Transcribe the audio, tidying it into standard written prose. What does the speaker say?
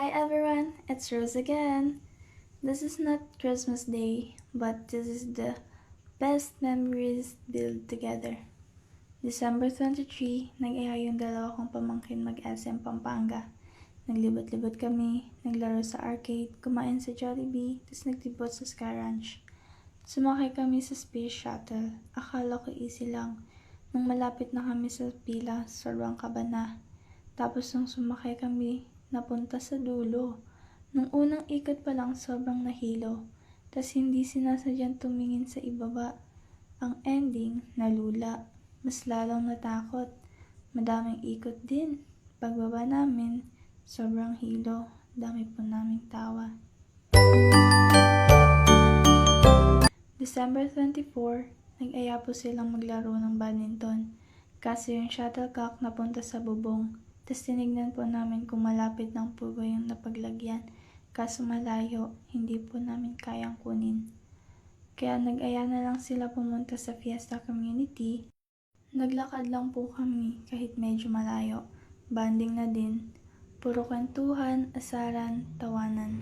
Hi everyone, it's Rose again. This is not Christmas Day, but this is the best memories built together. December 23, nag-iya yung dalawa kong pamangkin mag-SM Pampanga. Naglibot-libot kami, naglaro sa arcade, kumain sa Jollibee, tapos nagtibot sa Sky Ranch. Sumakay kami sa Space Shuttle. Akala ko easy lang. Nung malapit na kami sa pila, sobrang kaba na. Tapos nung sumakay kami, napunta sa dulo. Nung unang ikot pa lang sobrang nahilo. Tas hindi sinasadyang tumingin sa ibaba. Ang ending, nalula. Mas lalong natakot. Madaming ikot din. Pagbaba namin, sobrang hilo. Dami po naming tawa. December 24, nag-aya po silang maglaro ng badminton. Kaso yung shuttlecock napunta sa bubong. Tas tinignan po namin kung malapit lang po ba yung napaglagyan. Kaso malayo, hindi po namin kayang kunin. Kaya nag-aya na lang sila pumunta sa Fiesta Community. Naglakad lang po kami kahit medyo malayo. Banding na din. Puro kwentuhan, asaran, tawanan.